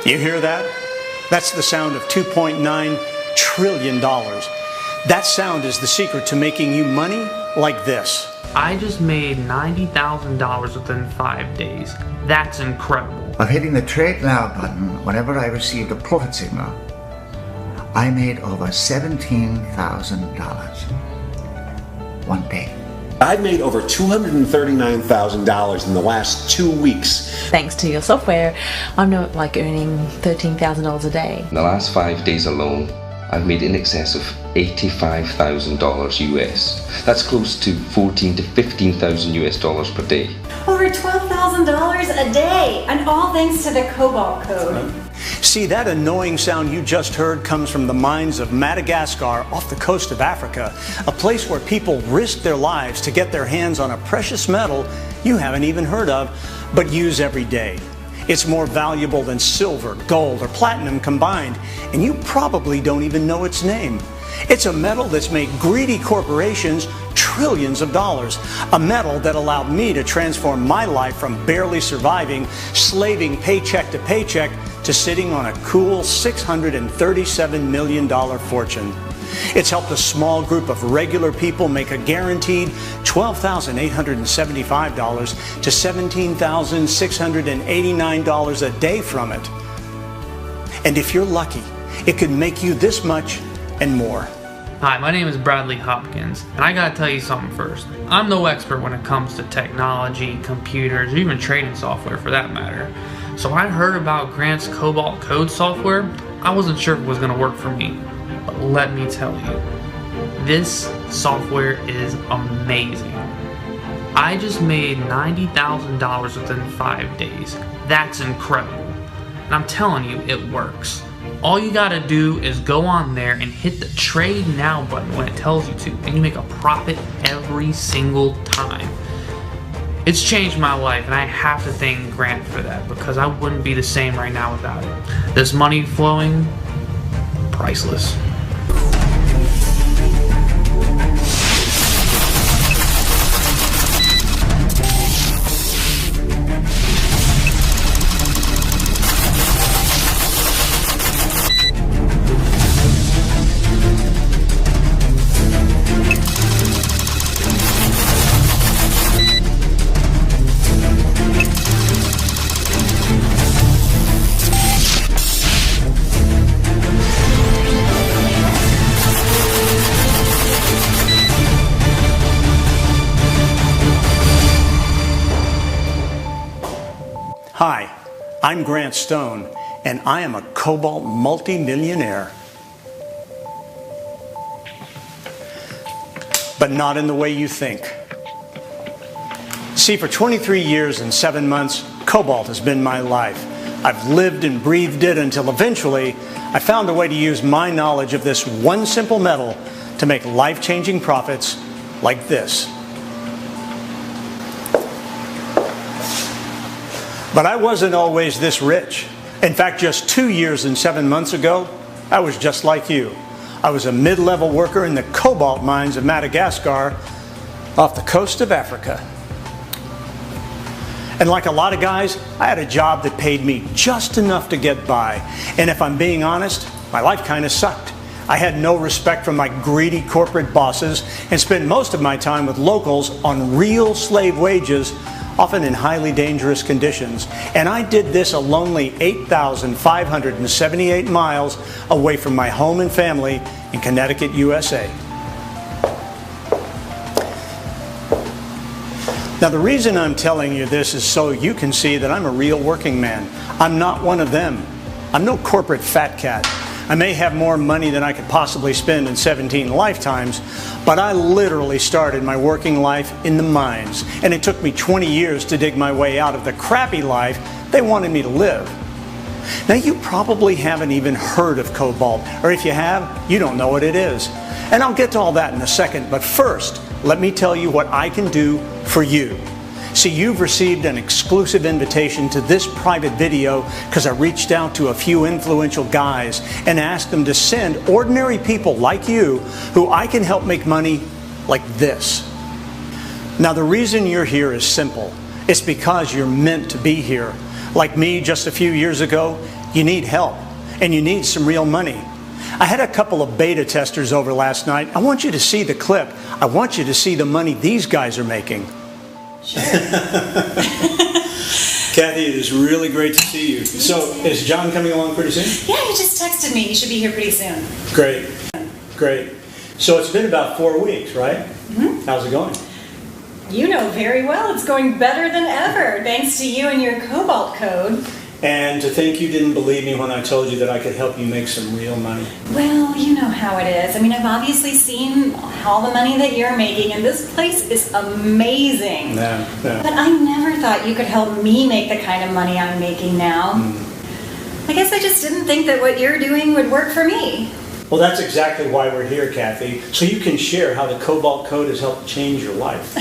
You hear that? That's the sound of $2.9 trillion. That sound is the secret to making you money like this. I just made $90,000 within 5 days. That's incredible. Of hitting the Trade Now button whenever I received a profit signal, I made over $17,000 one day. I've made over $239,000 in the last 2 weeks. Thanks to your software, I'm now earning $13,000 a day. In the last 5 days alone, I've made in excess of $85,000 US. That's close to $14,000 to $15,000 US dollars per day. Over $12,000 a day, and all thanks to the Cobalt Code. See, that annoying sound you just heard comes from the mines of Madagascar off the coast of Africa, a place where people risk their lives to get their hands on a precious metal you haven't even heard of, but use every day. It's more valuable than silver, gold, or platinum combined, and you probably don't even know its name. It's a metal that's made greedy corporations trillions of dollars. A metal that allowed me to transform my life from barely surviving, slaving paycheck to paycheck, to sitting on a cool $637 million fortune. It's helped a small group of regular people make a guaranteed $12,875 to $17,689 a day from it. And if you're lucky, it could make you this much and more. Hi, my name is Bradley Hopkins, and I gotta tell you something first. I'm no expert when it comes to technology, computers, or even trading software for that matter. So when I heard about Grant's Cobalt Code software, I wasn't sure if it was gonna work for me. But let me tell you, this software is amazing. I just made $90,000 within 5 days. That's incredible. And I'm telling you, it works. All you gotta do is go on there and hit the Trade Now button when it tells you to, and you make a profit every single time. It's changed my life, and I have to thank Grant for that, because I wouldn't be the same right now without it. This money flowing, priceless. Hi, I'm Grant Stone, and I am a Cobalt multi-millionaire. But not in the way you think. See, for 23 years and 7 months, Cobalt has been my life. I've lived and breathed it until eventually I found a way to use my knowledge of this one simple metal to make life-changing profits like this. But I wasn't always this rich. In fact, just 2 years and 7 months ago, I was just like you. I was a mid-level worker in the cobalt mines of Madagascar off the coast of Africa. And like a lot of guys, I had a job that paid me just enough to get by. And if I'm being honest, my life kind of sucked. I had no respect for my greedy corporate bosses and spent most of my time with locals on real slave wages, often in highly dangerous conditions. And I did this a lonely 8,578 miles away from my home and family in Connecticut, USA. Now, the reason I'm telling you this is so you can see that I'm a real working man. I'm not one of them. I'm no corporate fat cat. I may have more money than I could possibly spend in 17 lifetimes, but I literally started my working life in the mines, and it took me 20 years to dig my way out of the crappy life they wanted me to live. Now, you probably haven't even heard of cobalt, or if you have, you don't know what it is. And I'll get to all that in a second, but first, let me tell you what I can do for you. See, you've received an exclusive invitation to this private video because I reached out to a few influential guys and asked them to send ordinary people like you who I can help make money like this. Now, the reason you're here is simple. It's because you're meant to be here. Like me just a few years ago, You need help, and you need some real money. I had a couple of beta testers over last night. I want you to see the clip. I want you to see the money these guys are making. Sure. Kathy, it is really great to see you. So, is John coming along pretty soon? Yeah, he just texted me. You should be here pretty soon. Great, great. So it's been about 4 weeks, right? Mm-hmm. How's it going? You know very well it's going better than ever, thanks to you and your Cobalt code. And to think you didn't believe me when I told you that I could help you make some real money. Well, you know how it is. I mean, I've obviously seen all the money that you're making, and this place is amazing. Yeah. But I never thought you could help me make the kind of money I'm making now. I guess I just didn't think that what you're doing would work for me. Well, that's exactly why we're here, Kathy, so you can share how the Cobalt Code has helped change your life.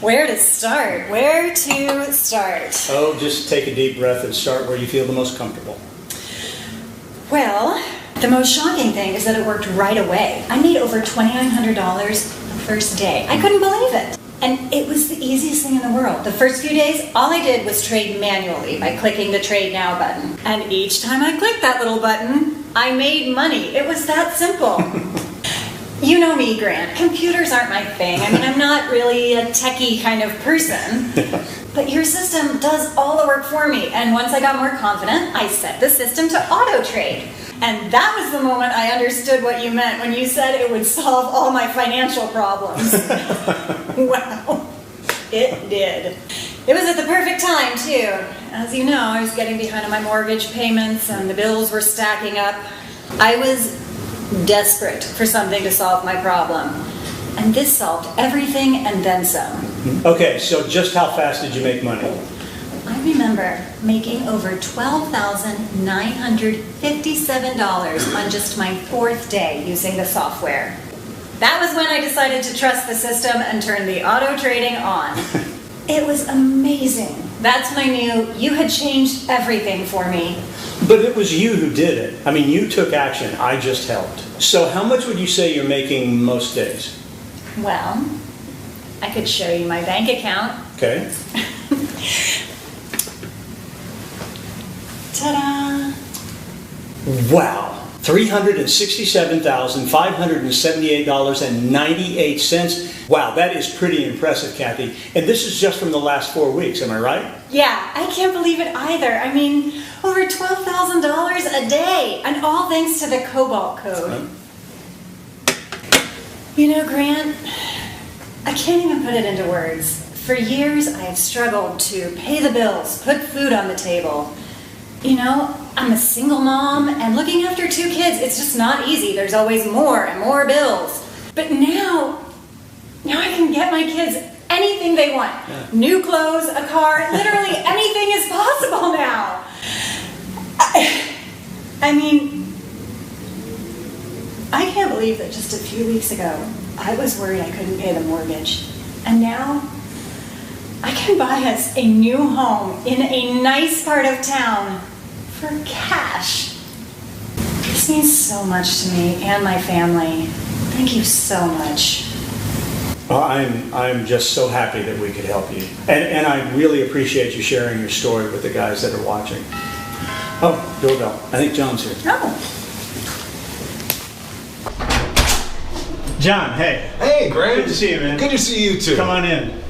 Where to start? Where to start? Oh, just take a deep breath and start where you feel the most comfortable. Well, the most shocking thing is that it worked right away. I made over $2,900 the first day. I couldn't believe it. And it was the easiest thing in the world. The first few days, all I did was trade manually by clicking the Trade Now button. And each time I clicked that little button, I made money. It was that simple. You know me, Grant. Computers aren't my thing. I mean, I'm not really a techie kind of person. But your system does all the work for me. And once I got more confident, I set the system to auto trade. And that was the moment I understood what you meant when you said it would solve all my financial problems. Wow, it did. It was at the perfect time, too. As you know, I was getting behind on my mortgage payments and the bills were stacking up. I was desperate for something to solve my problem. And this solved everything and then some. Okay, so just how fast did you make money? I remember making over $12,957 on just my 4th day using the software. That was when I decided to trust the system and turn the auto trading on. It was amazing. That's when I knew you had changed everything for me. But it was you who did it. I mean, you took action. I just helped. So how much would you say you're making most days? Well, I could show you my bank account. Okay. Ta-da! Wow. $367,578.98. Wow, that is pretty impressive, Kathy. And this is just from the last 4 weeks, am I right? Yeah, I can't believe it either. I mean, over $12,000 a day, and all thanks to the Cobalt code. You know, Grant, I can't even put it into words. For years, I have struggled to pay the bills, put food on the table. You know, I'm a single mom, and looking after 2 kids, it's just not easy. There's always more and more bills. But now I can get my kids anything they want. Yeah. New clothes, a car, literally anything is possible now. I mean, I can't believe that just a few weeks ago, I was worried I couldn't pay the mortgage. And now, I can buy us a new home in a nice part of town for cash. This means so much to me and my family. Thank you so much. Well, I'm just so happy that we could help you. And I really appreciate you sharing your story with the guys that are watching. Oh, doorbell. I think John's here. Oh. John, hey. Hey, Grant. Good to see you, man. Good to see you, too. Come on in.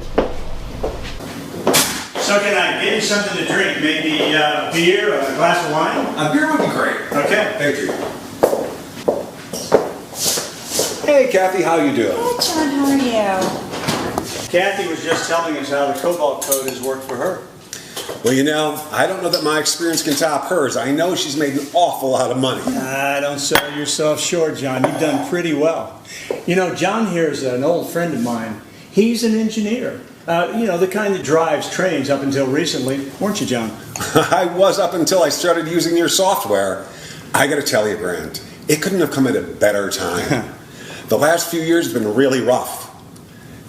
So can I get you something to drink? Maybe a beer, a glass of wine? A beer would be great. Okay. Thank you. Hey, Kathy, how you doing? Hey, John, how are you? Kathy was just telling us how the Cobalt Code has worked for her. Well, you know, I don't know that my experience can top hers. I know she's made an awful lot of money. Don't sell yourself short, John. You've done pretty well. You know, John here is an old friend of mine. He's an engineer. You know, the kind that drives trains up until recently. Weren't you, John? I was up until I started using your software. I got to tell you, Grant, it couldn't have come at a better time. The last few years have been really rough.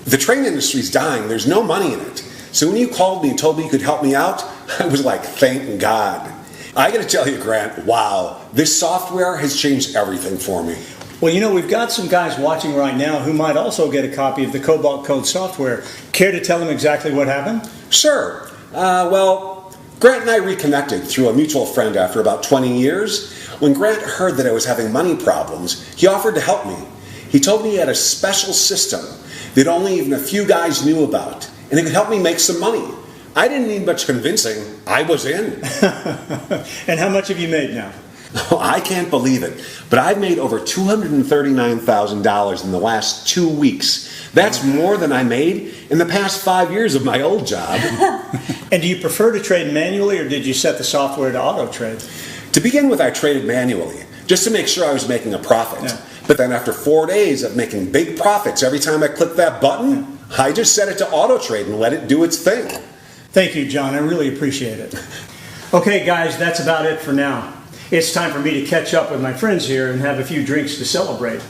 The train industry's dying. There's no money in it. So when you called me and told me you could help me out, I was like, thank God. I got to tell you, Grant, wow, this software has changed everything for me. Well, you know, we've got some guys watching right now who might also get a copy of the Cobalt Code software. Care to tell them exactly what happened? Sure. Well, Grant and I reconnected through a mutual friend after about 20 years. When Grant heard that I was having money problems, he offered to help me. He told me he had a special system that only even a few guys knew about, and it could help me make some money. I didn't need much convincing. I was in. And how much have you made now? Oh, I can't believe it, but I've made over $239,000 in the last 2 weeks. That's more than I made in the past 5 years of my old job. And do you prefer to trade manually, or did you set the software to auto trade? To begin with, I traded manually, just to make sure I was making a profit. Yeah. But then after 4 days of making big profits every time I clicked that button, I just set it to auto trade and let it do its thing. Thank you, John. I really appreciate it. Okay, guys, that's about it for now. It's time for me to catch up with my friends here and have a few drinks to celebrate.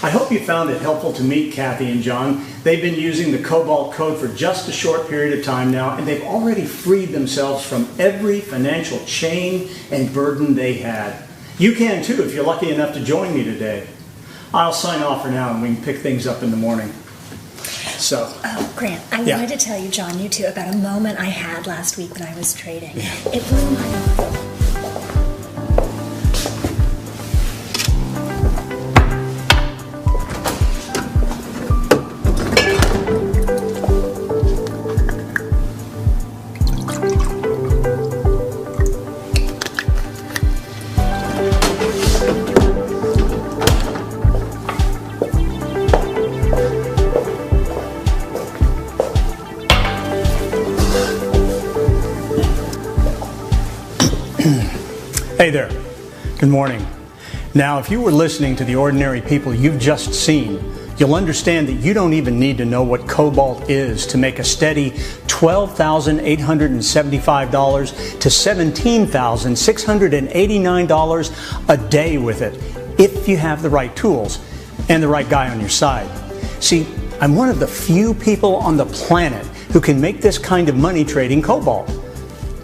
I hope you found it helpful to meet Kathy and John. They've been using the Cobalt Code for just a short period of time now, and they've already freed themselves from every financial chain and burden they had. You can too if you're lucky enough to join me today. I'll sign off for now and we can pick things up in the morning. So. Oh, Grant, I Yeah. wanted to tell you, John, you too, about a moment I had last week when I was trading. It blew my mind. Hey there. Good morning. Now, if you were listening to the ordinary people you've just seen, you'll understand that you don't even need to know what Cobalt is to make a steady $12,875 to $17,689 a day with it, if you have the right tools and the right guy on your side. See, I'm one of the few people on the planet who can make this kind of money trading Cobalt.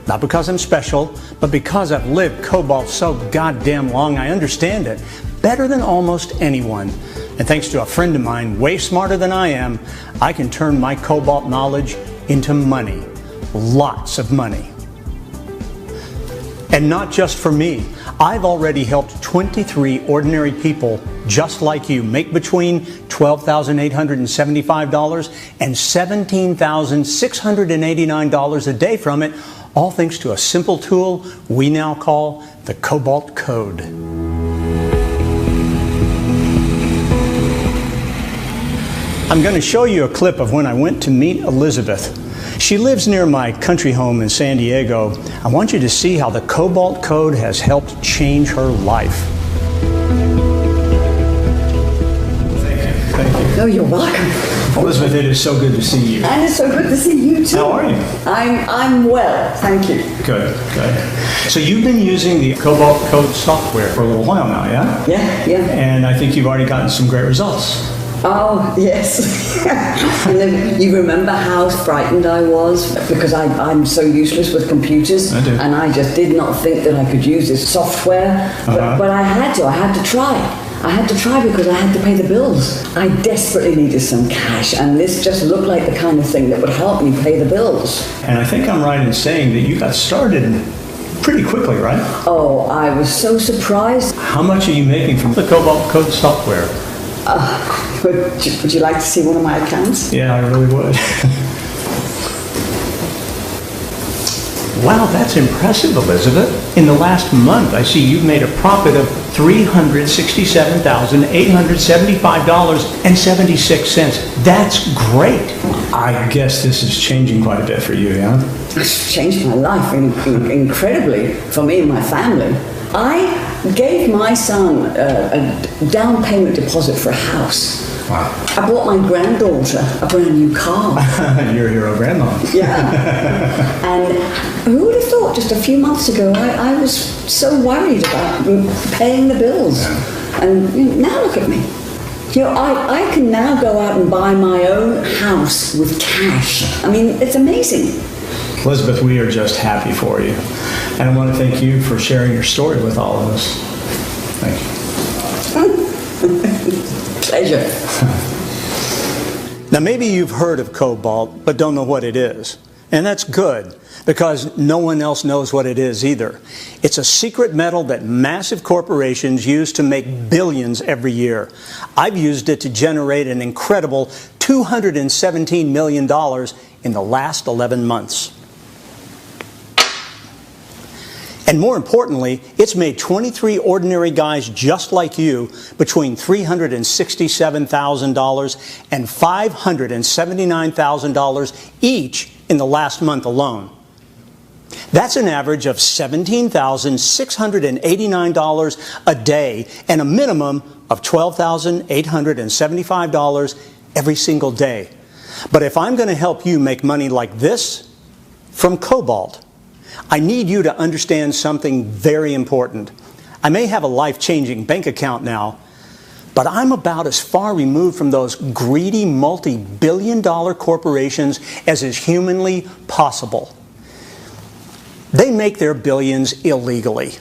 Not because I'm special, but because I've lived Cobalt so goddamn long, I understand it better than almost anyone. And thanks to a friend of mine way smarter than I am, I can turn my Cobalt knowledge into money. Lots of money. And not just for me. I've already helped 23 ordinary people just like you make between $12,875 and $17,689 a day from it, all thanks to a simple tool we now call the Cobalt Code. I'm going to show you a clip of when I went to meet Elizabeth. She lives near my country home in San Diego. I want you to see how the Cobalt Code has helped change her life. Thank you. Oh, you're welcome. Elizabeth, it is so good to see you. And it's so good to see you too. How are you? I'm well, thank you. Good, good. So you've been using the Cobalt Code software for a little while now, yeah? Yeah. And I think you've already gotten some great results. Oh, yes. And then you remember how frightened I was because I'm so useless with computers. I do. And I just did not think that I could use this software. But I had to try. I had to try because I had to pay the bills. I desperately needed some cash, and this just looked like the kind of thing that would help me pay the bills. And I think I'm right in saying that you got started pretty quickly, right? Oh, I was so surprised. How much are you making from the Cobalt Code software? Would you like to see one of my accounts? Yeah, I really would. Wow, that's impressive, Elizabeth. In the last month, I see you've made a profit of $367,875.76. That's great. I guess this is changing quite a bit for you, yeah? It's changed my life incredibly for me and my family. I gave my son a down payment deposit for a house. Wow. I bought my granddaughter a brand new car. You're a hero, Grandma. Yeah. And who would have thought just a few months ago I was so worried about paying the bills. Yeah. And now look at me. I can now go out and buy my own house with cash. I mean, it's amazing. Elizabeth, we are just happy for you. And I want to thank you for sharing your story with all of us. Thank you. Pleasure. Now, maybe you've heard of Cobalt, but don't know what it is. And that's good, because no one else knows what it is either. It's a secret metal that massive corporations use to make billions every year. I've used it to generate an incredible $217 million in the last 11 months. And more importantly, it's made 23 ordinary guys just like you between $367,000 and $579,000 each in the last month alone. That's an average of $17,689 a day and a minimum of $12,875 every single day. But if I'm going to help you make money like this from Cobalt, I need you to understand something very important. I may have a life-changing bank account now, but I'm about as far removed from those greedy multi-billion-dollar corporations as is humanly possible. They make their billions illegally,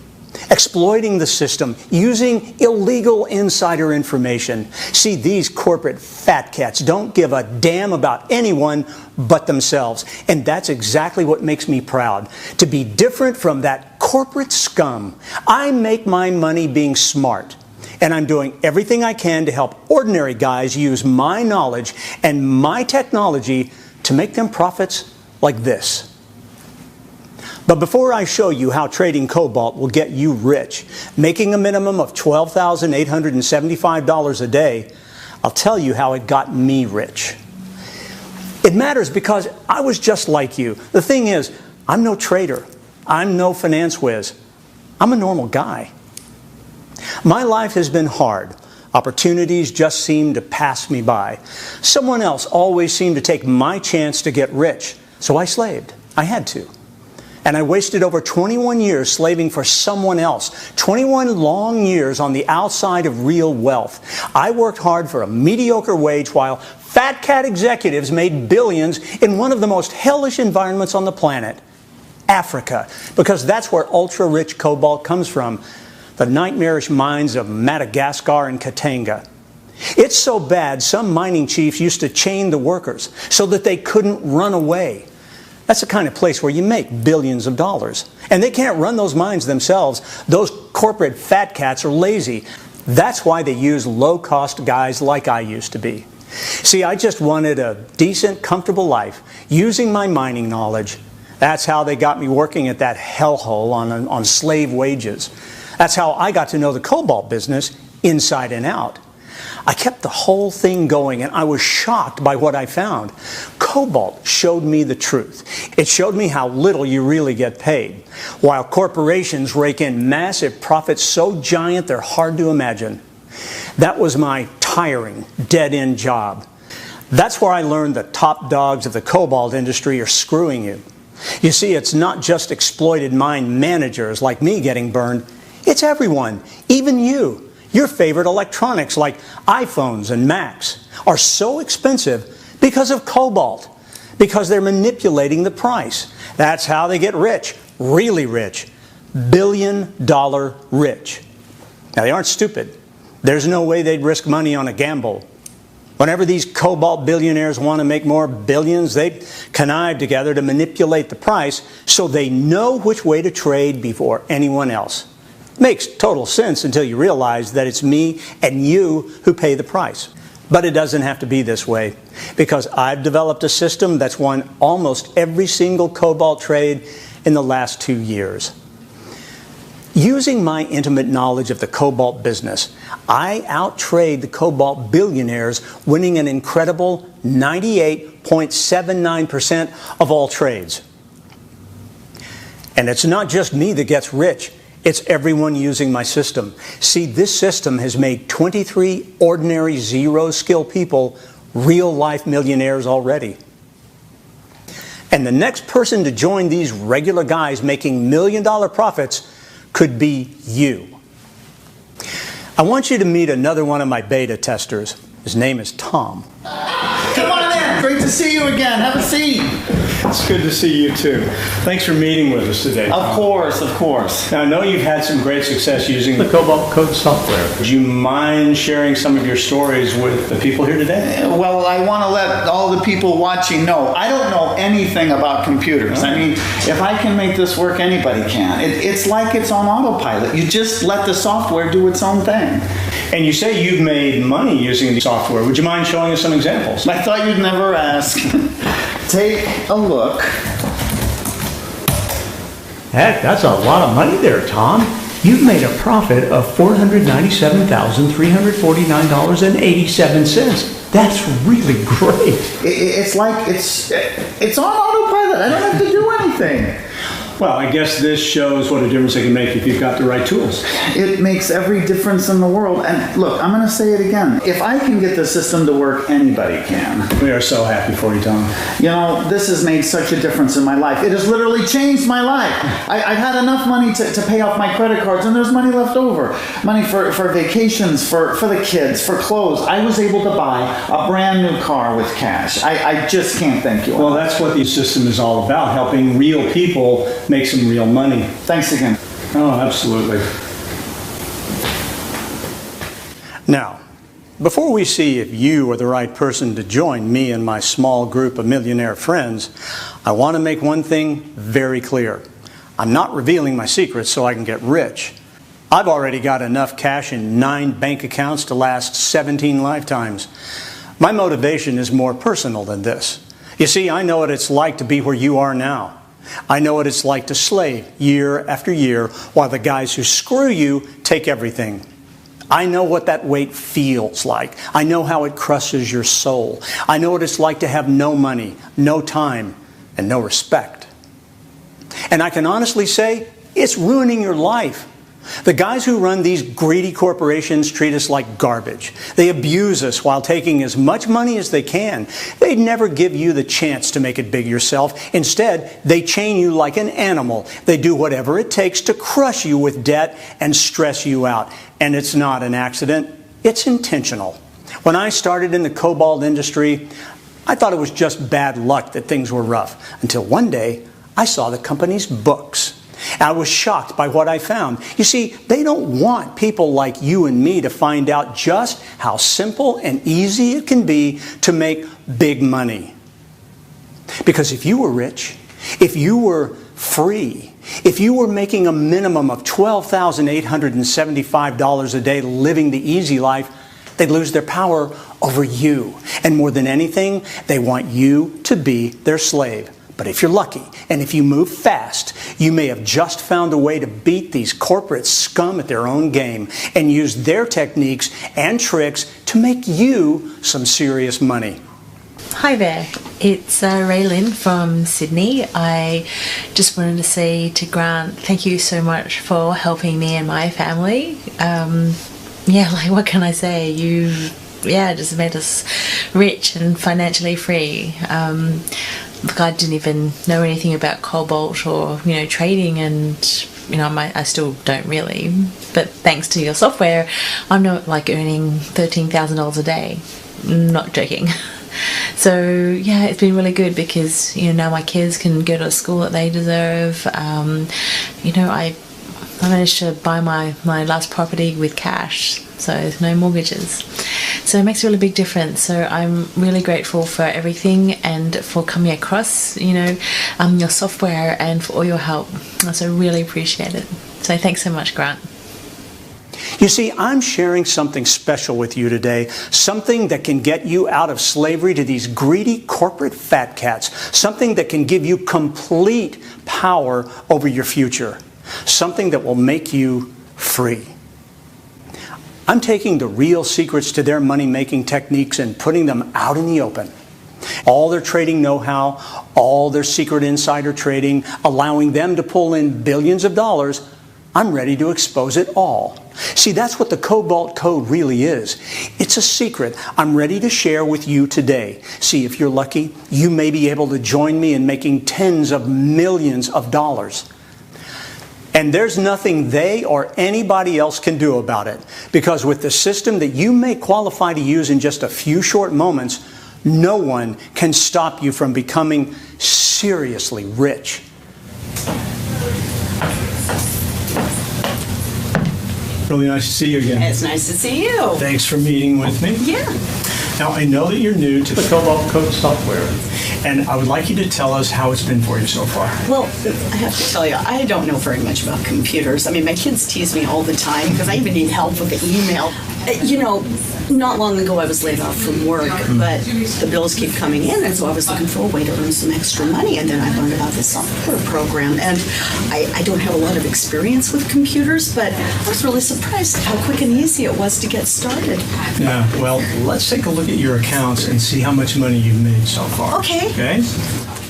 exploiting the system, using illegal insider information. See, these corporate fat cats don't give a damn about anyone but themselves. And that's exactly what makes me proud, to be different from that corporate scum. I make my money being smart, and I'm doing everything I can to help ordinary guys use my knowledge and my technology to make them profits like this. But before I show you how trading Cobalt will get you rich, making a minimum of $12,875 a day, I'll tell you how it got me rich. It matters because I was just like you. The thing is, I'm no trader. I'm no finance whiz. I'm a normal guy. My life has been hard. Opportunities just seem to pass me by. Someone else always seemed to take my chance to get rich, so I slaved. I had to. And I wasted over 21 years slaving for someone else. 21 long years on the outside of real wealth. I worked hard for a mediocre wage while fat cat executives made billions in one of the most hellish environments on the planet, Africa. Because that's where ultra-rich cobalt comes from. The nightmarish mines of Madagascar and Katanga. It's so bad, some mining chiefs used to chain the workers so that they couldn't run away. That's the kind of place where you make billions of dollars. And they can't run those mines themselves. Those corporate fat cats are lazy. That's why they use low-cost guys like I used to be. See, I just wanted a decent, comfortable life, using my mining knowledge. That's how they got me working at that hellhole on slave wages. That's how I got to know the cobalt business inside and out. I kept the whole thing going, and I was shocked by what I found. Cobalt showed me the truth. It showed me how little you really get paid, while corporations rake in massive profits so giant they're hard to imagine. That was my tiring, dead-end job. That's where I learned the top dogs of the cobalt industry are screwing you. You see, it's not just exploited mine managers like me getting burned. It's everyone, even you. Your favorite electronics like iPhones and Macs are so expensive because of cobalt, because they're manipulating the price. That's how they get rich, really rich, billion-dollar rich. Now, they aren't stupid. There's no way they'd risk money on a gamble. Whenever these cobalt billionaires want to make more billions, they connive together to manipulate the price so they know which way to trade before anyone else. Makes total sense until you realize that it's me and you who pay the price. But it doesn't have to be this way, because I've developed a system that's won almost every single cobalt trade in the last 2 years. Using my intimate knowledge of the cobalt business, I outtrade the cobalt billionaires, winning an incredible 98.79% of all trades. And it's not just me that gets rich. It's everyone using my system. See, this system has made 23 ordinary zero-skill people real-life millionaires already. And the next person to join these regular guys making million-dollar profits could be you. I want you to meet another one of my beta testers. His name is Tom. Come on in. Great to see you again. Have a seat. It's good to see you too. Thanks for meeting with us today. Of course, of course. Now, I know you've had some great success using the Cobalt Code software. Would you mind sharing some of your stories with the people here today? Well, I want to let all the people watching know, I don't know anything about computers. I mean, if I can make this work, anybody can. It's like it's on autopilot. You just let the software do its own thing. And you say you've made money using the software. Would you mind showing us some examples? I thought you'd never ask. Take a look. Heck, that's a lot of money there, Tom. You've made a profit of $497,349.87. That's really great. It's like it's on autopilot. I don't have to do anything. Well, I guess this shows what a difference it can make if you've got the right tools. It makes every difference in the world. And look, I'm going to say it again. If I can get the system to work, anybody can. We are so happy for you, Tom. You know, this has made such a difference in my life. It has literally changed my life. I've had enough money to pay off my credit cards, and there's money left over. Money for vacations, for the kids, for clothes. I was able to buy a brand new car with cash. I just can't thank you enough. Well, that's what the system is all about, helping real people make some real money. Thanks again. Oh, absolutely. Now, before we see if you are the right person to join me and my small group of millionaire friends, I want to make one thing very clear. I'm not revealing my secrets so I can get rich. I've already got enough cash in 9 bank accounts to last 17 lifetimes. My motivation is more personal than this. You see, I know what it's like to be where you are now. I know what it's like to slave year after year while the guys who screw you take everything. I know what that weight feels like. I know how it crushes your soul. I know what it's like to have no money, no time, and no respect. And I can honestly say, it's ruining your life. The guys who run these greedy corporations treat us like garbage. They abuse us while taking as much money as they can. They never give you the chance to make it big yourself. Instead, they chain you like an animal. They do whatever it takes to crush you with debt and stress you out. And it's not an accident. It's intentional. When I started in the cobalt industry, I thought it was just bad luck that things were rough. Until one day, I saw the company's books. I was shocked by what I found. You see, they don't want people like you and me to find out just how simple and easy it can be to make big money. Because if you were rich, if you were free, if you were making a minimum of $12,875 a day living the easy life, they'd lose their power over you. And more than anything, they want you to be their slave. But if you're lucky, and if you move fast, you may have just found a way to beat these corporate scum at their own game and use their techniques and tricks to make you some serious money. Hi there, it's Raylyn from Sydney. I just wanted to say to Grant, thank you so much for helping me and my family. What can I say? You just made us rich and financially free. Look, I didn't even know anything about cobalt or, trading, and, I still don't really. But thanks to your software, I'm not earning $13,000 a day. Not joking. So, it's been really good because, now my kids can go to a school that they deserve. I managed to buy my last property with cash, so there's no mortgages. So it makes a really big difference. So I'm really grateful for everything and for coming across, your software and for all your help. So I really appreciate it. So thanks so much, Grant. You see, I'm sharing something special with you today, something that can get you out of slavery to these greedy corporate fat cats, something that can give you complete power over your future, something that will make you free. I'm taking the real secrets to their money-making techniques and putting them out in the open. All their trading know-how, all their secret insider trading, allowing them to pull in billions of dollars. I'm ready to expose it all. See, that's what the Cobalt Code really is. It's a secret I'm ready to share with you today. See, if you're lucky, you may be able to join me in making tens of millions of dollars. And there's nothing they or anybody else can do about it. Because with the system that you may qualify to use in just a few short moments, No one can stop you from becoming seriously rich. Really nice to see you again. It's nice to see you. Thanks for meeting with me. Yeah. Now, I know that you're new to the Cobalt Code software, and I would like you to tell us how it's been for you so far. Well, I have to tell you, I don't know very much about computers. I mean, my kids tease me all the time because I even need help with the email. You know, not long ago I was laid off from work, but the bills keep coming in, and so I was looking for a way to earn some extra money, and then I learned about this software program, and I don't have a lot of experience with computers, but I was really surprised how quick and easy it was to get started. Yeah, well, let's take a look at your accounts and see how much money you've made so far. Okay. Okay?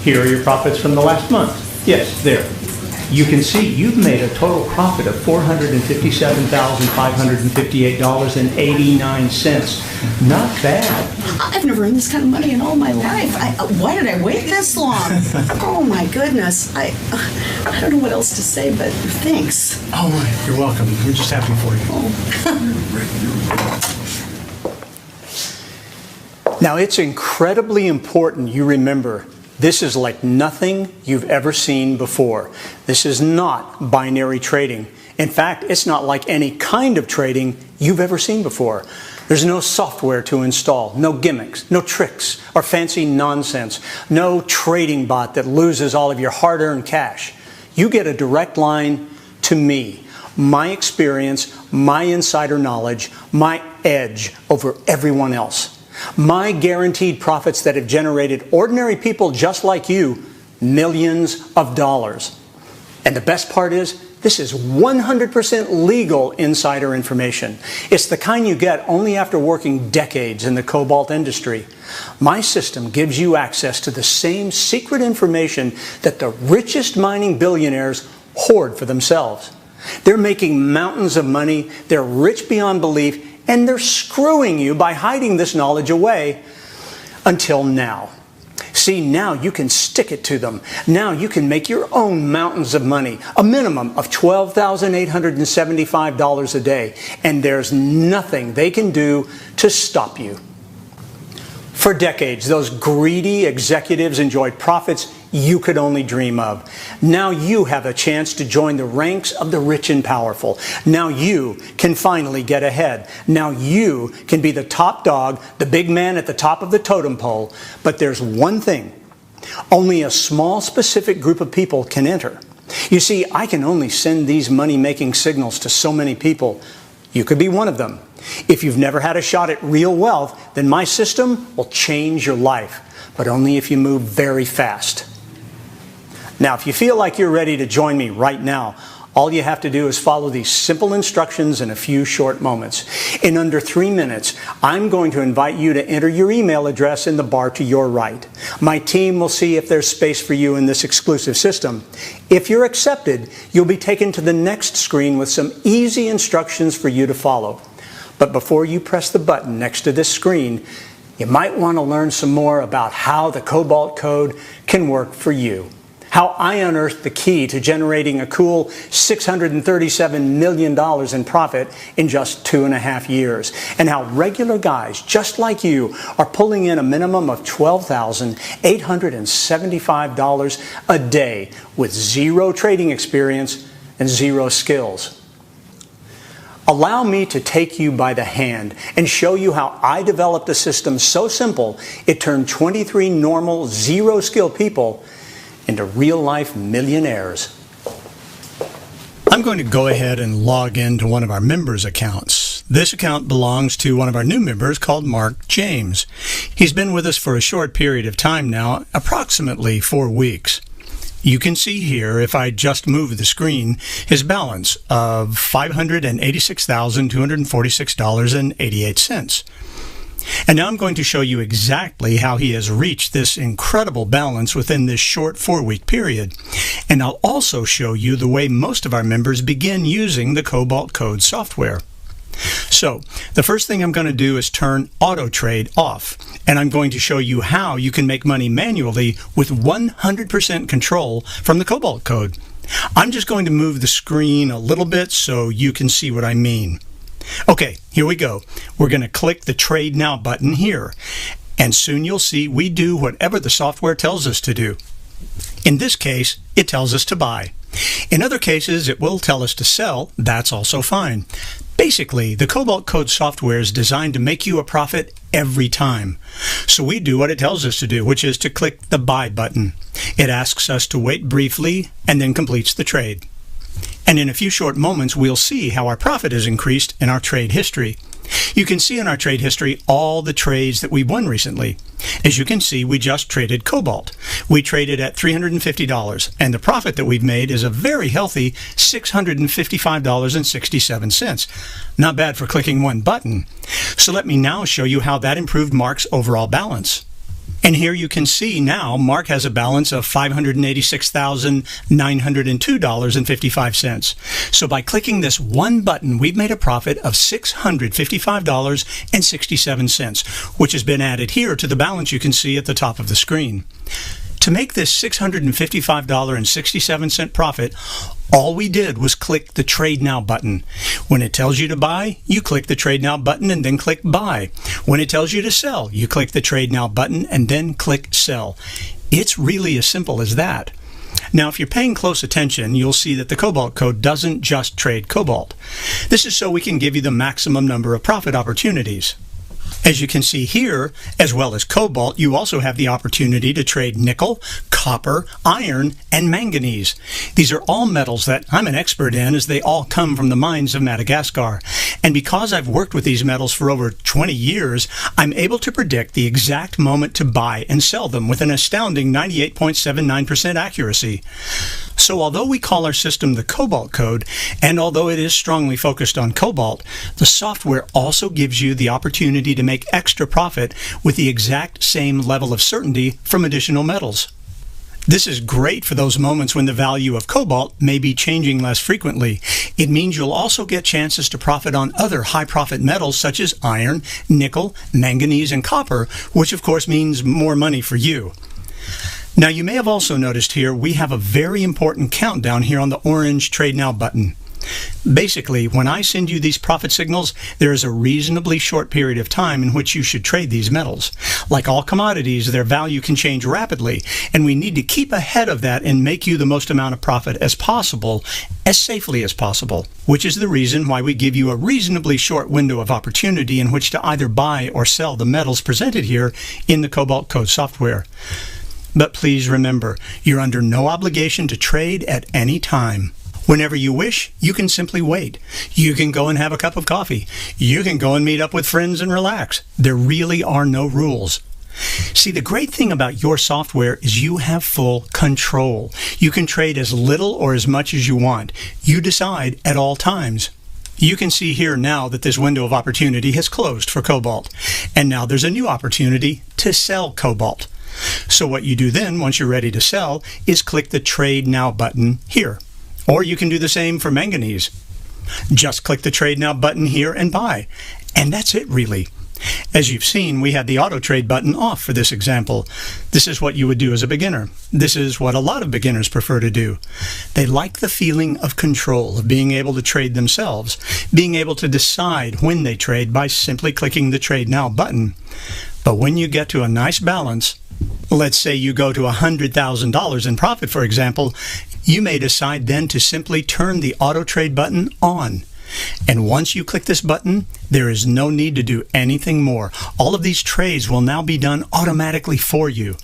Here are your profits from the last month. Yes, there. You can see you've made a total profit of $457,558.89. Not bad. I've never earned this kind of money in all my life. Why did I wait this long? Oh my goodness. I don't know what else to say, but thanks. Oh, you're welcome. We're just happy for you. Now, it's incredibly important you remember this is like nothing you've ever seen before. This is not binary trading. In fact, it's not like any kind of trading you've ever seen before. There's no software to install, no gimmicks, no tricks or fancy nonsense, no trading bot that loses all of your hard-earned cash. You get a direct line to me, my experience, my insider knowledge, my edge over everyone else. My guaranteed profits that have generated ordinary people just like you millions of dollars. And the best part is, this is 100% legal insider information. It's the kind you get only after working decades in the cobalt industry. My system gives you access to the same secret information that the richest mining billionaires hoard for themselves. They're making mountains of money, they're rich beyond belief, and they're screwing you by hiding this knowledge away until now. See, now you can stick it to them. Now you can make your own mountains of money, a minimum of $12,875 a day, and there's nothing they can do to stop you. For decades, those greedy executives enjoyed profits you could only dream of. Now you have a chance to join the ranks of the rich and powerful. Now you can finally get ahead. Now you can be the top dog, the big man at the top of the totem pole. But there's one thing. Only a small specific group of people can enter. You see, I can only send these money-making signals to so many people. You could be one of them. If you've never had a shot at real wealth, then my system will change your life, but only if you move very fast. Now, if you feel like you're ready to join me right now, all you have to do is follow these simple instructions in a few short moments. In under 3 minutes, I'm going to invite you to enter your email address in the bar to your right. My team will see if there's space for you in this exclusive system. If you're accepted, you'll be taken to the next screen with some easy instructions for you to follow. But before you press the button next to this screen, you might want to learn some more about how the Cobalt Code can work for you. How I unearthed the key to generating a cool $637 million in profit in just 2.5 years. And how regular guys just like you are pulling in a minimum of $12,875 a day with zero trading experience and zero skills. Allow me to take you by the hand and show you how I developed a system so simple it turned 23 normal, zero-skill people into real-life millionaires. I'm going to go ahead and log into one of our members' accounts. This account belongs to one of our new members called Mark James. He's been with us for a short period of time now, approximately 4 weeks. You can see here, if I just move the screen, his balance of $586,246.88. And now I'm going to show you exactly how he has reached this incredible balance within this short 4-week period. And I'll also show you the way most of our members begin using the Cobalt Code software. So, the first thing I'm going to do is turn Auto Trade off. And I'm going to show you how you can make money manually with 100% control from the Cobalt Code. I'm just going to move the screen a little bit so you can see what I mean. Okay, here we go. We're going to click the Trade Now button here. And soon you'll see we do whatever the software tells us to do. In this case, it tells us to buy. In other cases, it will tell us to sell. That's also fine. Basically, the Cobalt Code software is designed to make you a profit every time. So we do what it tells us to do, which is to click the Buy button. It asks us to wait briefly and then completes the trade. And in a few short moments, we'll see how our profit has increased in our trade history. You can see in our trade history all the trades that we've won recently. As you can see, we just traded Cobalt. We traded at $350, and the profit that we've made is a very healthy $655.67. Not bad for clicking one button. So let me now show you how that improved Mark's overall balance. And here you can see now Mark has a balance of $586,902.55. So by clicking this one button, we've made a profit of $655.67, which has been added here to the balance you can see at the top of the screen. To make this $655.67 profit, all we did was click the Trade Now button. When it tells you to buy, you click the Trade Now button and then click Buy. When it tells you to sell, you click the Trade Now button and then click Sell. It's really as simple as that. Now, if you're paying close attention, you'll see that the Cobalt Code doesn't just trade Cobalt. This is so we can give you the maximum number of profit opportunities. As you can see here, as well as Cobalt, you also have the opportunity to trade nickel, copper, iron, and manganese. These are all metals that I'm an expert in, as they all come from the mines of Madagascar. And because I've worked with these metals for over 20 years, I'm able to predict the exact moment to buy and sell them with an astounding 98.79% accuracy. So although we call our system the Cobalt Code, and although it is strongly focused on Cobalt, the software also gives you the opportunity to make extra profit with the exact same level of certainty from additional metals. This is great for those moments when the value of Cobalt may be changing less frequently. It means you'll also get chances to profit on other high-profit metals such as iron, nickel, manganese, and copper, which of course means more money for you. Now, you may have also noticed here we have a very important countdown here on the orange Trade Now button. Basically, when I send you these profit signals, there is a reasonably short period of time in which you should trade these metals. Like all commodities, their value can change rapidly, and we need to keep ahead of that and make you the most amount of profit as possible, as safely as possible, which is the reason why we give you a reasonably short window of opportunity in which to either buy or sell the metals presented here in the Cobalt Code software. But please remember, you're under no obligation to trade at any time. Whenever you wish, you can simply wait. You can go and have a cup of coffee. You can go and meet up with friends and relax. There really are no rules. See, the great thing about your software is you have full control. You can trade as little or as much as you want. You decide at all times. You can see here now that this window of opportunity has closed for Cobalt. And now there's a new opportunity to sell Cobalt. So what you do then, once you're ready to sell, is click the Trade Now button here. Or you can do the same for manganese. Just click the Trade Now button here and buy. And that's it, really. As you've seen, we had the Auto Trade button off for this example. This is what you would do as a beginner. This is what a lot of beginners prefer to do. They like the feeling of control, of being able to trade themselves, being able to decide when they trade by simply clicking the Trade Now button. But when you get to a nice balance, let's say you go to $100,000 in profit, for example, you may decide then to simply turn the Auto Trade button on. And once you click this button, there is no need to do anything more. All of these trades will now be done automatically for you.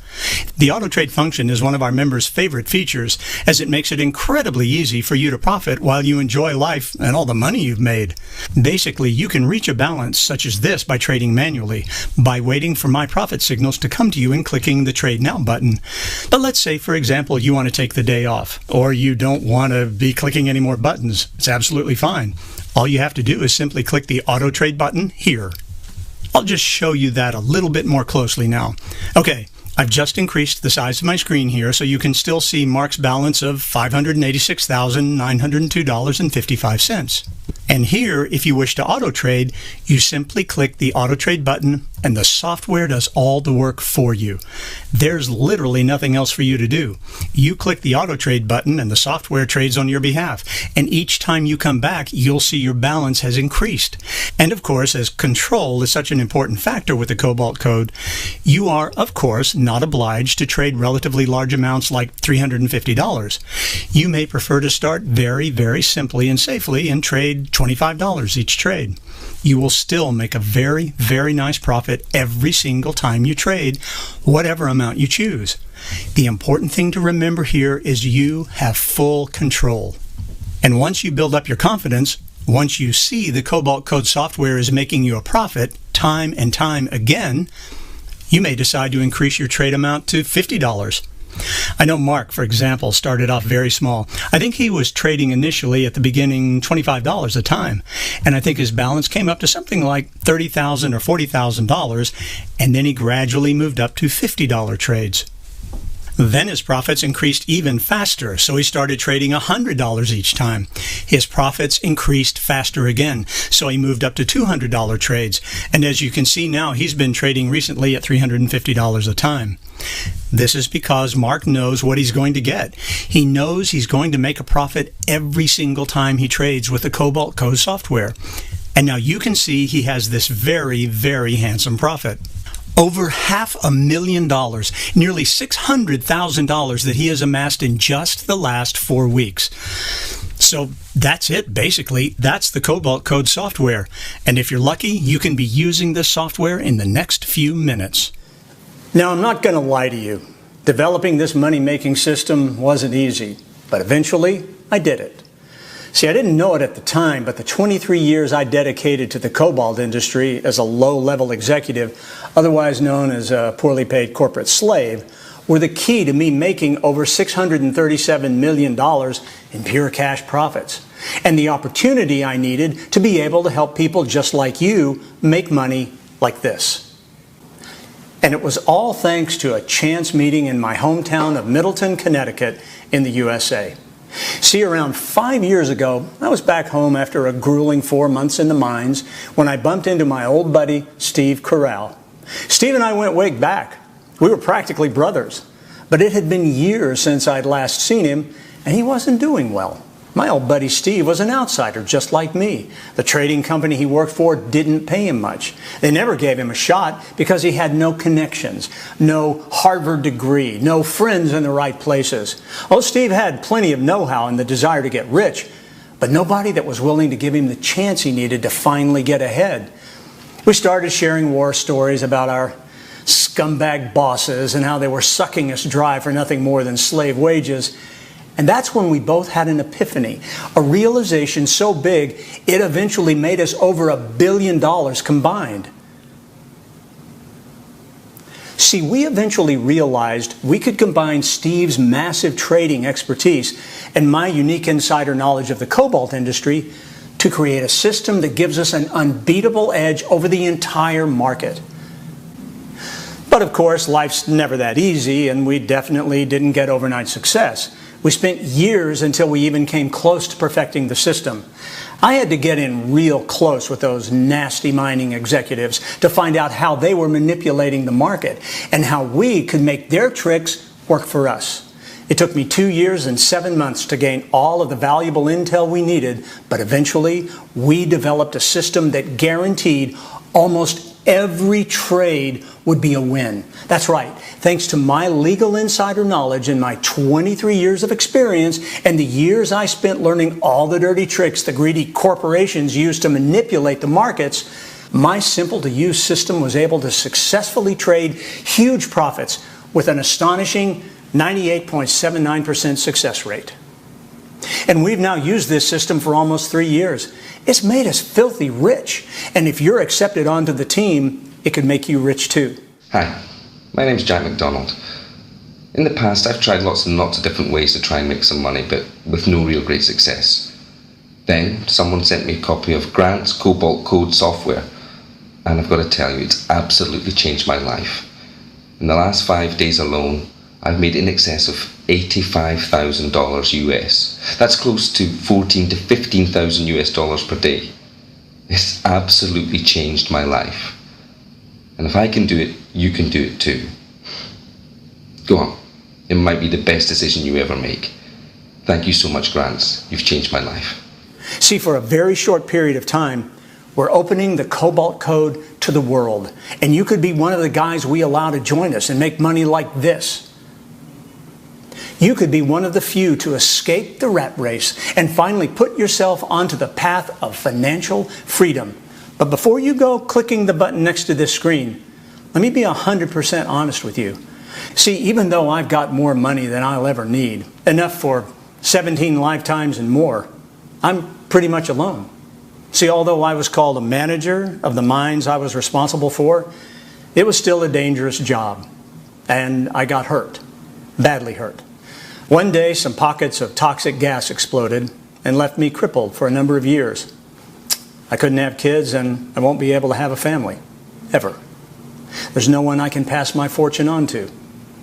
The Auto Trade function is one of our members' favorite features, as it makes it incredibly easy for you to profit while you enjoy life and all the money you've made. Basically, you can reach a balance such as this by trading manually, by waiting for my profit signals to come to you and clicking the Trade Now button. But let's say, for example, you want to take the day off, or you don't want to be clicking any more buttons. It's absolutely fine. All you have to do is simply click the Auto Trade button here. I'll just show you that a little bit more closely now. Okay, I've just increased the size of my screen here so you can still see Mark's balance of $586,902.55. And here, if you wish to auto trade, you simply click the Auto Trade button and the software does all the work for you. There's literally nothing else for you to do. You click the auto trade button and the software trades on your behalf. And each time you come back, you'll see your balance has increased. And of course, as control is such an important factor with the Cobalt Code, you are, of course, not obliged to trade relatively large amounts like $350. You may prefer to start very, very simply and safely and trade $25 each trade. You will still make a very, very nice profit every single time you trade, whatever amount you choose. The important thing to remember here is you have full control. And once you build up your confidence, once you see the Cobalt Code software is making you a profit time and time again, you may decide to increase your trade amount to $50. I know Mark, for example, started off very small. I think he was trading initially at the beginning $25 a time, and I think his balance came up to something like $30,000 or $40,000, and then he gradually moved up to $50 trades. Then his profits increased even faster, so he started trading $100 each time. His profits increased faster again, so he moved up to $200 trades. And as you can see now, he's been trading recently at $350 a time. This is because Mark knows what he's going to get. He knows he's going to make a profit every single time he trades with the Cobalt Code software. And now you can see he has this very, very handsome profit. Over $500,000, nearly $600,000 that he has amassed in just the last 4 weeks. So that's it, basically. That's the Cobalt Code software. And if you're lucky, you can be using this software in the next few minutes. Now, I'm not going to lie to you. Developing this money-making system wasn't easy, but eventually I did it. See, I didn't know it at the time, but the 23 years I dedicated to the cobalt industry as a low-level executive, otherwise known as a poorly paid corporate slave, were the key to me making over $637 million in pure cash profits, and the opportunity I needed to be able to help people just like you make money like this. And it was all thanks to a chance meeting in my hometown of Middleton, Connecticut in the USA. See, around 5 years ago, I was back home after a grueling 4 months in the mines when I bumped into my old buddy, Steve Corral. Steve and I went way back. We were practically brothers. But it had been years since I'd last seen him, and he wasn't doing well. My old buddy Steve was an outsider just like me. The trading company he worked for didn't pay him much. They never gave him a shot because he had no connections, no Harvard degree, no friends in the right places. Oh, Steve had plenty of know-how and the desire to get rich, but nobody that was willing to give him the chance he needed to finally get ahead. We started sharing war stories about our scumbag bosses and how they were sucking us dry for nothing more than slave wages. And that's when we both had an epiphany, a realization so big it eventually made us over $1 billion combined. See, we eventually realized we could combine Steve's massive trading expertise and my unique insider knowledge of the cobalt industry to create a system that gives us an unbeatable edge over the entire market. But of course, life's never that easy, and we definitely didn't get overnight success. We spent years until we even came close to perfecting the system. I had to get in real close with those nasty mining executives to find out how they were manipulating the market and how we could make their tricks work for us. It took me 2 years and 7 months to gain all of the valuable intel we needed, but eventually we developed a system that guaranteed almost every trade would be a win. That's right. Thanks to my legal insider knowledge and my 23 years of experience and the years I spent learning all the dirty tricks the greedy corporations use to manipulate the markets, my simple-to-use system was able to successfully trade huge profits with an astonishing 98.79% success rate. And we've now used this system for almost 3 years. It's made us filthy rich. And if you're accepted onto the team, it could make you rich too. Hi, my name's Jack McDonald. In the past, I've tried lots and lots of different ways to try and make some money, but with no real great success. Then, someone sent me a copy of Grant's Cobalt Code software, and I've got to tell you, it's absolutely changed my life. In the last 5 days alone, I've made in excess of $85,000 US. That's close to $14,000 to $15,000 US per day. It's absolutely changed my life. And if I can do it, you can do it too. Go on. It might be the best decision you ever make. Thank you so much, Grant. You've changed my life. See, for a very short period of time, we're opening the Cobalt Code to the world. And you could be one of the guys we allow to join us and make money like this. You could be one of the few to escape the rat race and finally put yourself onto the path of financial freedom. But before you go clicking the button next to this screen, let me be 100% honest with you. See, even though I've got more money than I'll ever need, enough for 17 lifetimes and more, I'm pretty much alone. See, although I was called a manager of the mines I was responsible for, it was still a dangerous job. And I got hurt, badly hurt. One day, some pockets of toxic gas exploded and left me crippled for a number of years. I couldn't have kids, and I won't be able to have a family, ever. There's no one I can pass my fortune on to.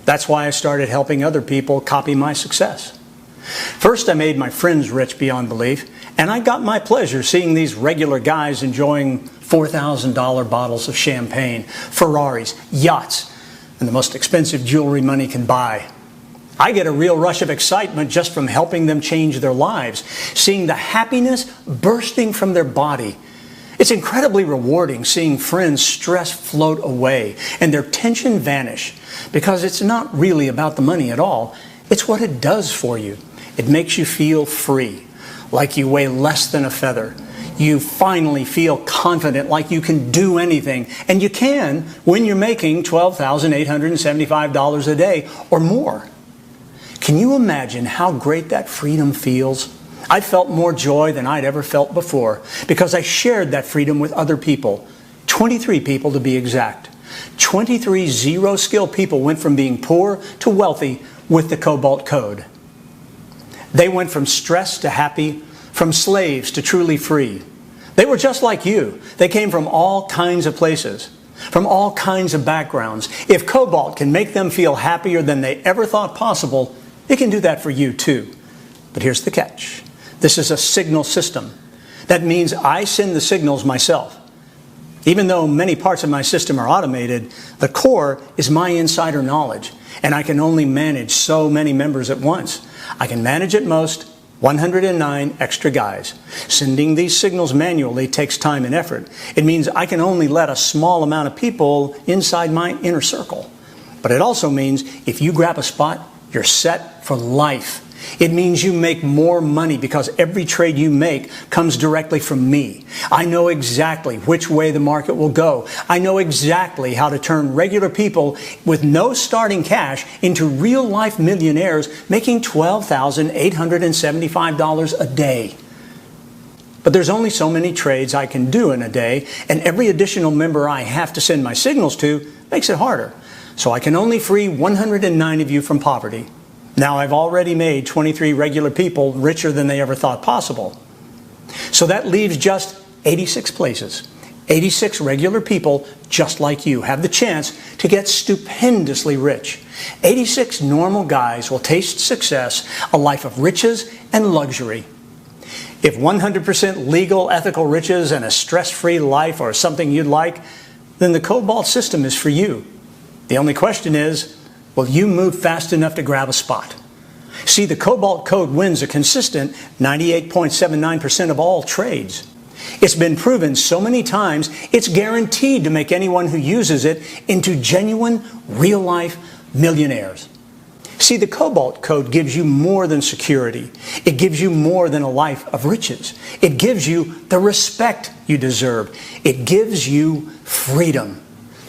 That's why I started helping other people copy my success. First, I made my friends rich beyond belief, and I got my pleasure seeing these regular guys enjoying $4,000 bottles of champagne, Ferraris, yachts, and the most expensive jewelry money can buy. I get a real rush of excitement just from helping them change their lives, seeing the happiness bursting from their body. It's incredibly rewarding seeing friends' stress float away and their tension vanish, because it's not really about the money at all. It's what it does for you. It makes you feel free, like you weigh less than a feather. You finally feel confident, like you can do anything. And you can when you're making $12,875 a day or more. Can you imagine how great that freedom feels? I felt more joy than I'd ever felt before because I shared that freedom with other people. 23 people to be exact. 23 zero-skill people went from being poor to wealthy with the Cobalt Code. They went from stressed to happy, from slaves to truly free. They were just like you. They came from all kinds of places, from all kinds of backgrounds. If Cobalt can make them feel happier than they ever thought possible, it can do that for you too. But here's the catch. This is a signal system. That means I send the signals myself. Even though many parts of my system are automated, the core is my insider knowledge, and I can only manage so many members at once. I can manage at most 109 extra guys. Sending these signals manually takes time and effort. It means I can only let a small amount of people inside my inner circle. But it also means if you grab a spot, you're set for life. It means you make more money because every trade you make comes directly from me. I know exactly which way the market will go. I know exactly how to turn regular people with no starting cash into real-life millionaires making $12,875 a day. But there's only so many trades I can do in a day, and every additional member I have to send my signals to makes it harder. So I can only free 109 of you from poverty. Now I've already made 23 regular people richer than they ever thought possible. So that leaves just 86 places. 86 regular people just like you have the chance to get stupendously rich. 86 normal guys will taste success, a life of riches and luxury. If 100% legal, ethical riches and a stress-free life are something you'd like, then the Cobalt system is for you. The only question is, will you move fast enough to grab a spot? See, the Cobalt Code wins a consistent 98.79% of all trades. It's been proven so many times, it's guaranteed to make anyone who uses it into genuine, real-life millionaires. See, the Cobalt Code gives you more than security. It gives you more than a life of riches. It gives you the respect you deserve. It gives you freedom.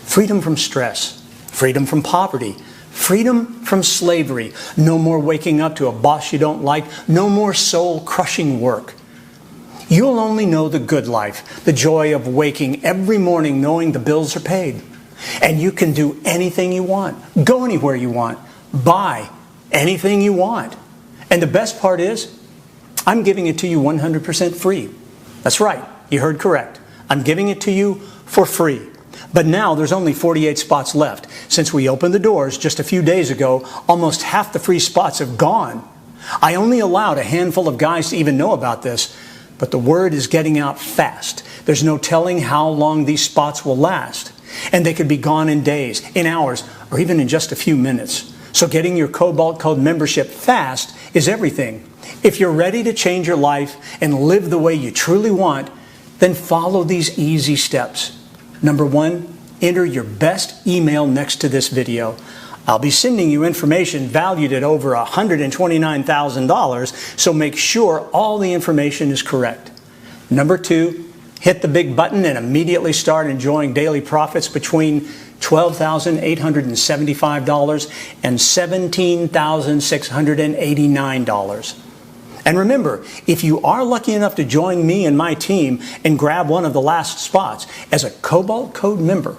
Freedom from stress. Freedom from poverty. Freedom from slavery. No more waking up to a boss you don't like. No more soul-crushing work. You'll only know the good life, the joy of waking every morning knowing the bills are paid. And you can do anything you want, go anywhere you want, buy anything you want. And the best part is, I'm giving it to you 100% free. That's right, you heard correct. I'm giving it to you for free. But now there's only 48 spots left. Since we opened the doors just a few days ago, almost half the free spots have gone. I only allowed a handful of guys to even know about this, but the word is getting out fast. There's no telling how long these spots will last. And they could be gone in days, in hours, or even in just a few minutes. So getting your Cobalt Code membership fast is everything. If you're ready to change your life and live the way you truly want, then follow these easy steps. Number 1, enter your best email next to this video. I'll be sending you information valued at over $129,000, so make sure all the information is correct. Number 2, hit the big button and immediately start enjoying daily profits between $12,875 and $17,689. And remember, if you are lucky enough to join me and my team and grab one of the last spots as a Cobalt Code member,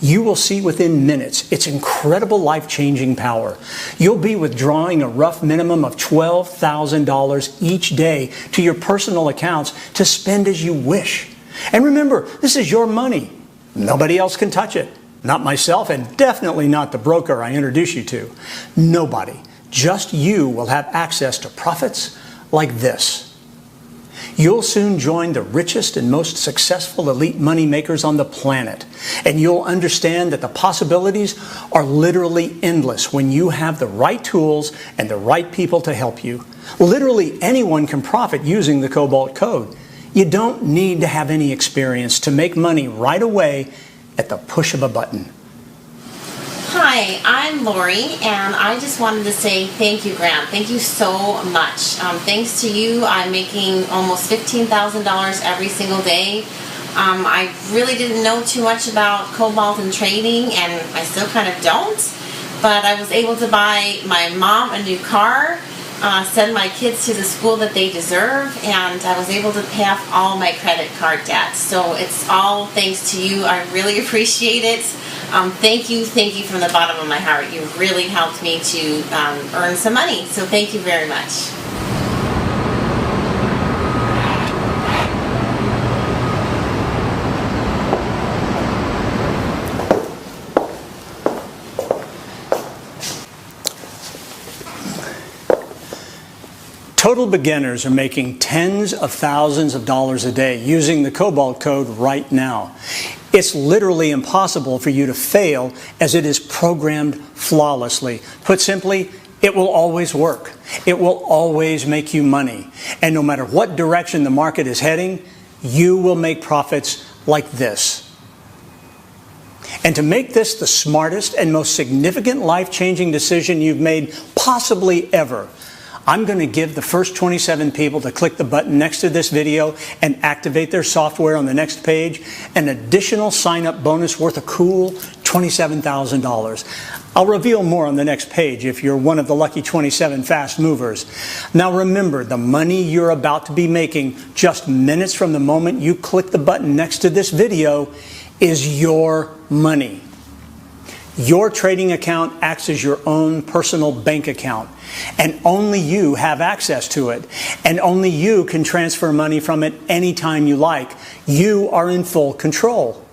you will see within minutes its incredible life-changing power. You'll be withdrawing a rough minimum of $12,000 each day to your personal accounts to spend as you wish. And remember, this is your money. Nobody else can touch it. Not myself, and definitely not the broker I introduce you to. Nobody, just you, will have access to profits like this. You'll soon join the richest and most successful elite money makers on the planet. And you'll understand that the possibilities are literally endless when you have the right tools and the right people to help you. Literally anyone can profit using the Cobalt Code. You don't need to have any experience to make money right away at the push of a button. Hi, I'm Lori, and I just wanted to say thank you, Grant. Thank you so much. Thanks to you, I'm making almost $15,000 every single day. I really didn't know too much about Cobalt and trading, and I still kind of don't, but I was able to buy my mom a new car, send my kids to the school that they deserve, and I was able to pay off all my credit card debt. So it's all thanks to you. I really appreciate it. Thank you from the bottom of my heart. You really helped me to earn some money. So thank you very much. Total beginners are making tens of thousands of dollars a day using the Cobalt Code right now. It's literally impossible for you to fail, as it is programmed flawlessly. Put simply, it will always work. It will always make you money. And no matter what direction the market is heading, you will make profits like this. And to make this the smartest and most significant life-changing decision you've made possibly ever, I'm going to give the first 27 people to click the button next to this video and activate their software on the next page an additional sign-up bonus worth a cool $27,000. I'll reveal more on the next page if you're one of the lucky 27 fast movers. Now remember, the money you're about to be making just minutes from the moment you click the button next to this video is your money. Your trading account acts as your own personal bank account, and only you have access to it, and only you can transfer money from it anytime you like. You are in full control.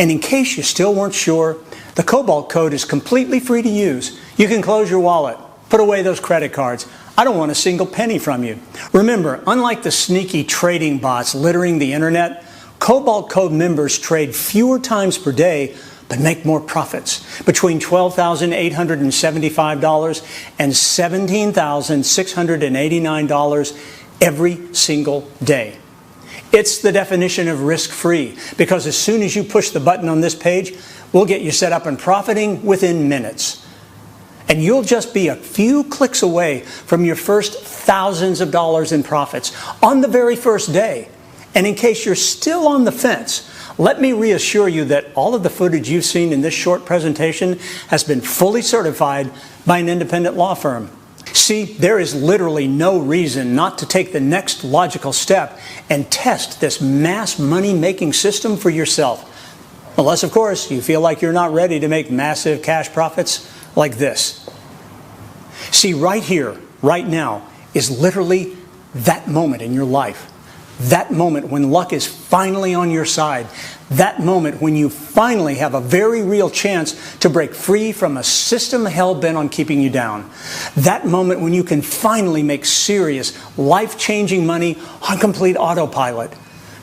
And in case you still weren't sure, the Cobalt Code is completely free to use. You can close your wallet, put away those credit cards. I don't want a single penny from you. Remember, unlike the sneaky trading bots littering the internet, Cobalt Code members trade fewer times per day but make more profits, between $12,875 and $17,689 every single day. It's the definition of risk-free, because as soon as you push the button on this page, we'll get you set up and profiting within minutes. And you'll just be a few clicks away from your first thousands of dollars in profits on the very first day. And in case you're still on the fence, let me reassure you that all of the footage you've seen in this short presentation has been fully certified by an independent law firm. See, there is literally no reason not to take the next logical step and test this mass money-making system for yourself. Unless, of course, you feel like you're not ready to make massive cash profits like this. See, right here, right now, is literally that moment in your life. That moment when luck is finally on your side. That moment when you finally have a very real chance to break free from a system hell-bent on keeping you down. That moment when you can finally make serious, life-changing money on complete autopilot.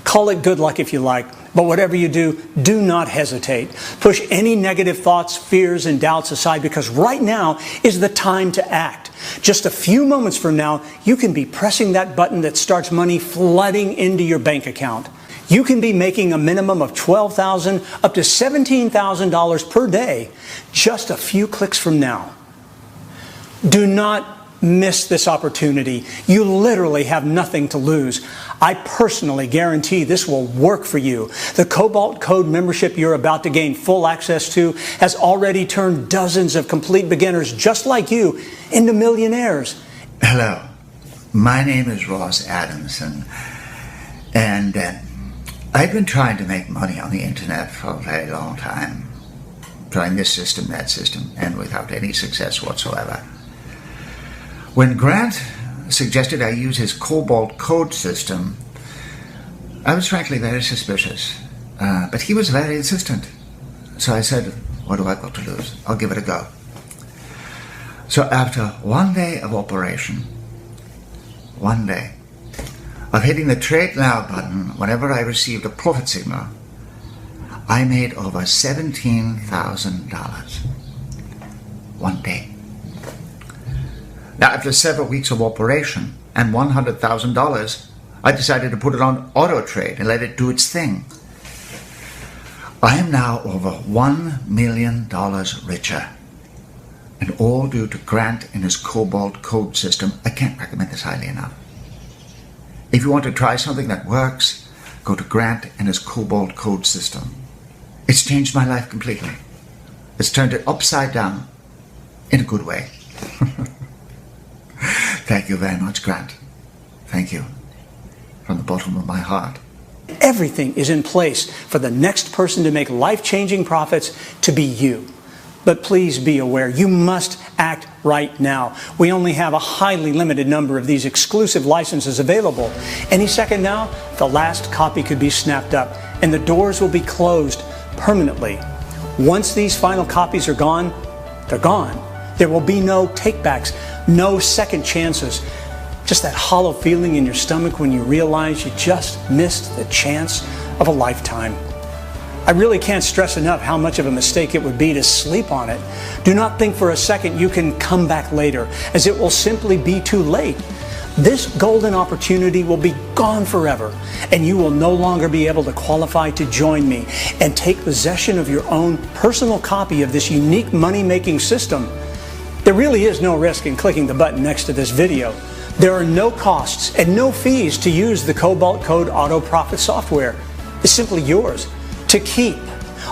Call it good luck if you like, But whatever you do, do not hesitate. Push any negative thoughts, fears, and doubts aside, because right now is the time to act. Just a few moments from now, you can be pressing that button that starts money flooding into your bank account. You can be making a minimum of $12,000 up to $17,000 per day just a few clicks from now. Do not miss this opportunity. You literally have nothing to lose. I personally guarantee this will work for you. The Cobalt Code membership you're about to gain full access to has already turned dozens of complete beginners just like you into millionaires. Hello, my name is Ross Adamson, and I've been trying to make money on the internet for a very long time. Trying this system, that system, and without any success whatsoever. When Grant suggested I use his Cobalt Code system, I was frankly very suspicious. But he was very insistent. So I said, what do I got to lose? I'll give it a go. So after 1 day of operation, 1 day, of hitting the Trade Now button whenever I received a profit signal, I made over $17,000. 1 day. Now, after several weeks of operation and $100,000, I decided to put it on auto trade and let it do its thing. I am now over $1 million richer, and all due to Grant and his Cobalt Code system. I can't recommend this highly enough. If you want to try something that works, go to Grant and his Cobalt Code system. It's changed my life completely. It's turned it upside down in a good way. Thank you very much, Grant. Thank you. From the bottom of my heart. Everything is in place for the next person to make life-changing profits to be you. But please be aware, you must act right now. We only have a highly limited number of these exclusive licenses available. Any second now, the last copy could be snapped up, and the doors will be closed permanently. Once these final copies are gone, they're gone. There will be no takebacks, no second chances. Just that hollow feeling in your stomach when you realize you just missed the chance of a lifetime. I really can't stress enough how much of a mistake it would be to sleep on it. Do not think for a second you can come back later, as it will simply be too late. This golden opportunity will be gone forever, and you will no longer be able to qualify to join me and take possession of your own personal copy of this unique money-making system. There really is no risk in clicking the button next to this video. There are no costs and no fees to use the Cobalt Code Auto Profit software. It's simply yours to keep.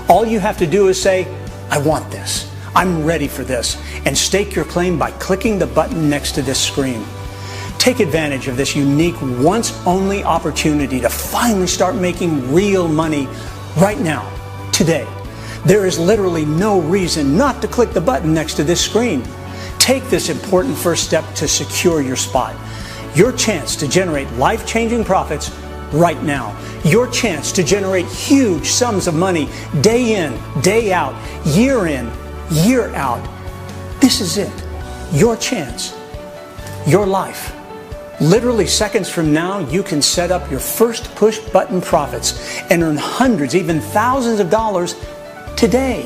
All you have to do is say, I want this, I'm ready for this, and stake your claim by clicking the button next to this screen. Take advantage of this unique, once-only opportunity to finally start making real money right now, today. There is literally no reason not to click the button next to this screen. Take this important first step to secure your spot. Your chance to generate life-changing profits right now. Your chance to generate huge sums of money day in, day out, year in, year out. This is it. Your chance. Your life. Literally seconds from now, you can set up your first push button profits and earn hundreds, even thousands of dollars today.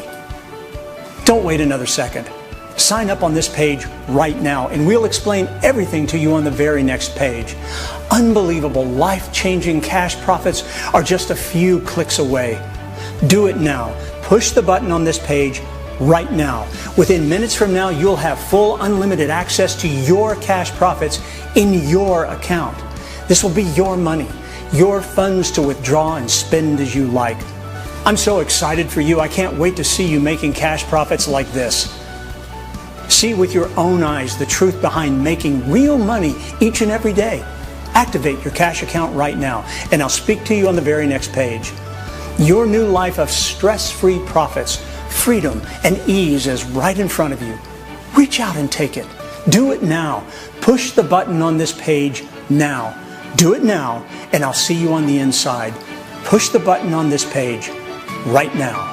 Don't wait another second. Sign up on this page right now, and we'll explain everything to you on the very next page. Unbelievable, life-changing cash profits are just a few clicks away. Do it now. Push the button on this page right now. Within minutes from now, you'll have full unlimited access to your cash profits in your account. This will be your money, your funds to withdraw and spend as you like. I'm so excited for you. I can't wait to see you making cash profits like this. See with your own eyes the truth behind making real money each and every day. Activate your cash account right now, and I'll speak to you on the very next page. Your new life of stress-free profits, freedom, and ease is right in front of you. Reach out and take it. Do it now. Push the button on this page now. Do it now, and I'll see you on the inside. Push the button on this page right now.